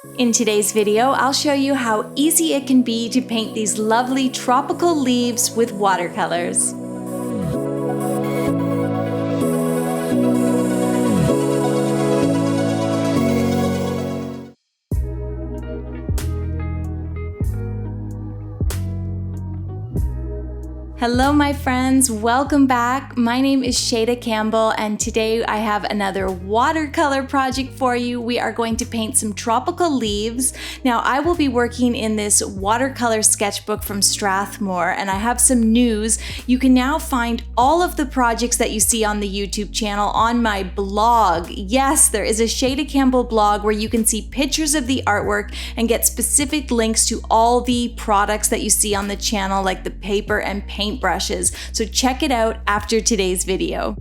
In today's video, I'll show you how easy it can be to paint these lovely tropical leaves with watercolors. Hello my friends, welcome back. My name is Shayda Campbell and today I have another watercolor project for you. We are going to paint some tropical leaves. Now I will be working in this watercolor sketchbook from Strathmore and I have some news. You can now find all of the projects that you see on the YouTube channel on my blog. Yes, there is a Shayda Campbell blog where you can see pictures of the artwork and get specific links to all the products that you see on the channel like the paper and paint brushes, so check it out after today's video.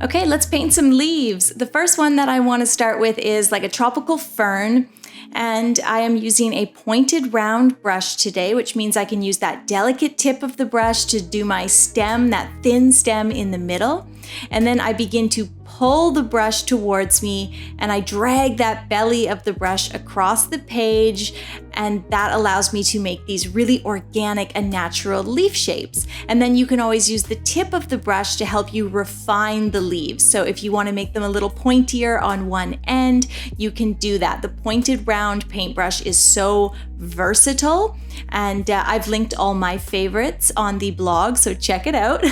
Okay, let's paint some leaves. The first one that I want to start with is like a tropical fern, and I am using a pointed round brush today, which means I can use that delicate tip of the brush to do my stem, that thin stem in the middle, and then I begin to pull the brush towards me and I drag that belly of the brush across the page, and that allows me to make these really organic and natural leaf shapes. And then you can always use the tip of the brush to help you refine the leaves. So if you want to make them a little pointier on one end, you can do that. The pointed round paintbrush is so versatile, and I've linked all my favorites on the blog, so check it out.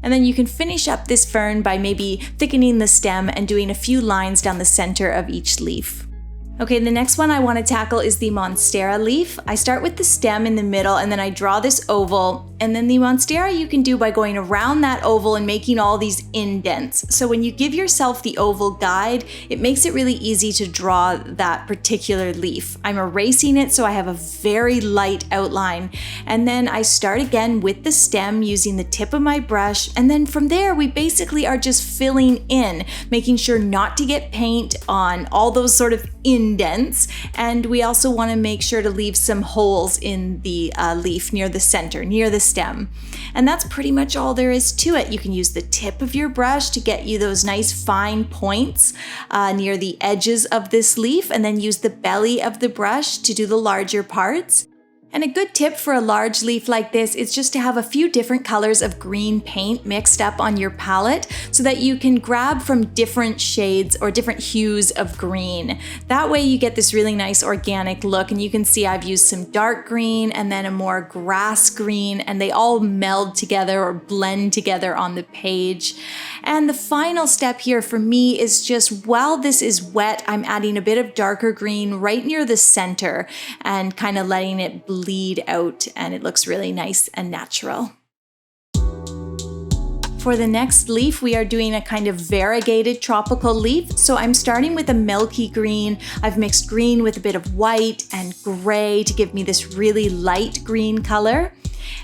And then you can finish up this fern by maybe thickening the stem and doing a few lines down the center of each leaf. Okay, the next one I want to tackle is the monstera leaf. I start with the stem in the middle and then I draw this oval, and then the monstera you can do by going around that oval and making all these indents. So when you give yourself the oval guide, it makes it really easy to draw that particular leaf. I'm erasing it so I have a very light outline, and then I start again with the stem using the tip of my brush, and then from there we basically are just filling in, making sure not to get paint on all those sort of indents, and we also want to make sure to leave some holes in the leaf near the center, near the stem. And that's pretty much all there is to it. You can use the tip of your brush to get you those nice fine points near the edges of this leaf, and then use the belly of the brush to do the larger parts. And a good tip for a large leaf like this is just to have a few different colors of green paint mixed up on your palette so that you can grab from different shades or different hues of green. That way you get this really nice organic look, and you can see I've used some dark green and then a more grass green, and they all meld together or blend together on the page. And the final step here for me is just while this is wet, I'm adding a bit of darker green right near the center and kind of letting it bleed out, and it looks really nice and natural. For the next leaf, we are doing a kind of variegated tropical leaf. So I'm starting with a milky green. I've mixed green with a bit of white and gray to give me this really light green color.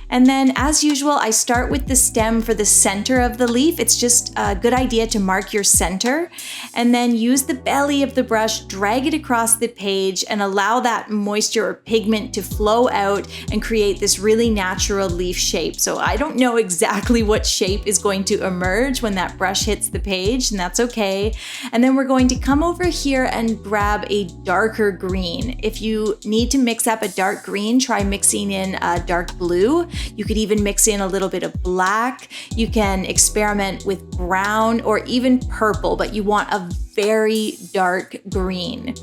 And then as usual, I start with the stem for the center of the leaf. It's just a good idea to mark your center, and then use the belly of the brush, drag it across the page, and allow that moisture or pigment to flow out and create this really natural leaf shape. So I don't know exactly what shape is going to emerge when that brush hits the page, and that's okay. And then we're going to come over here and grab a darker green. If you need to mix up a dark green, try mixing in a dark blue. You could even mix in a little bit of black. You can experiment with brown or even purple, but you want a very dark green.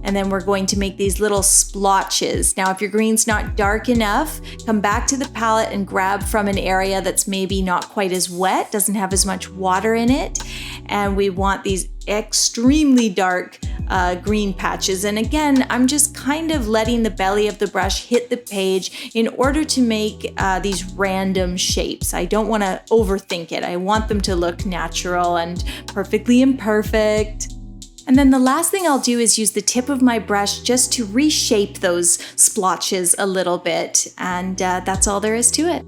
And then we're going to make these little splotches. Now, if your green's not dark enough, come back to the palette and grab from an area that's maybe not quite as wet, doesn't have as much water in it. And we want these extremely dark green patches. And again, I'm just kind of letting the belly of the brush hit the page in order to make these random shapes. I don't want to overthink it. I want them to look natural and perfectly imperfect. And then the last thing I'll do is use the tip of my brush just to reshape those splotches a little bit, and that's all there is to it.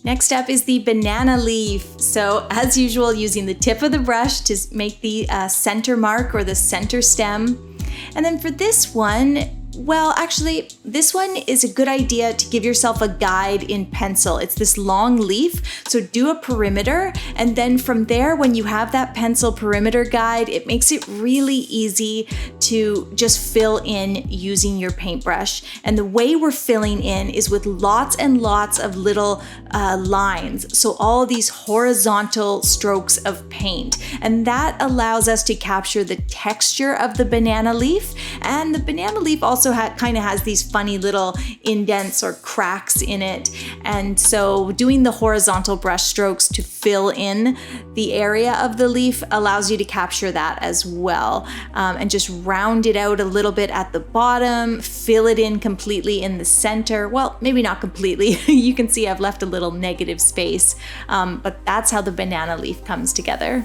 Next up is the banana leaf. So as usual, using the tip of the brush to make the center mark or the center stem. And then for this one, Well, actually, this one is a good idea to give yourself a guide in pencil. It's this long leaf, so do a perimeter, and then from there, when you have that pencil perimeter guide, it makes it really easy to just fill in using your paintbrush. And the way we're filling in is with lots and lots of little lines, so all these horizontal strokes of paint, and that allows us to capture the texture of the banana leaf. And the banana leaf also kind of has these funny little indents or cracks in it, and so doing the horizontal brush strokes to fill in the area of the leaf allows you to capture that as well, and just round it out a little bit at the bottom, fill it in completely in the center. Well, maybe not completely. You can see I've left a little negative space, but that's how the banana leaf comes together.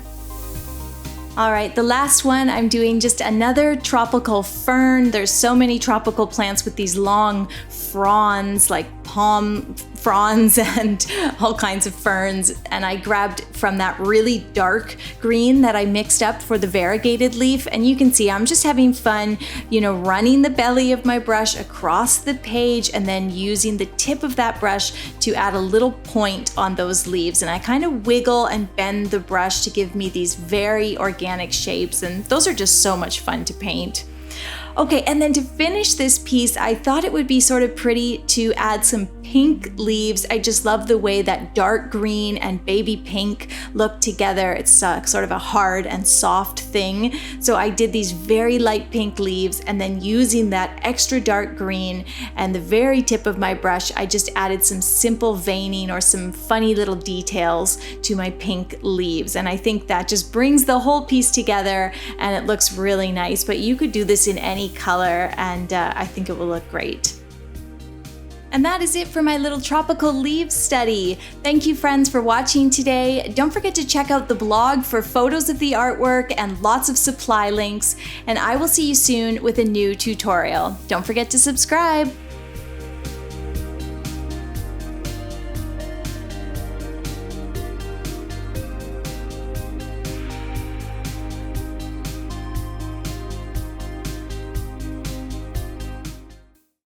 All right, the last one, I'm doing just another tropical fern. There's so many tropical plants with these long fronds, like palm fronds and all kinds of ferns. And I grabbed from that really dark green that I mixed up for the variegated leaf. And you can see I'm just having fun, running the belly of my brush across the page and then using the tip of that brush to add a little point on those leaves. And I kind of wiggle and bend the brush to give me these very organic shapes. And those are just so much fun to paint. Okay, and then to finish this piece, I thought it would be sort of pretty to add some pink leaves. I just love the way that dark green and baby pink look together. It's sort of a hard and soft thing. So I did these very light pink leaves, and then using that extra dark green and the very tip of my brush, I just added some simple veining or some funny little details to my pink leaves. And I think that just brings the whole piece together and it looks really nice. But you could do this in any color, and I think it will look great. And that is it for my little tropical leaves study. Thank you, friends, for watching today. Don't forget to check out the blog for photos of the artwork and lots of supply links, and I will see you soon with a new tutorial. Don't forget to subscribe.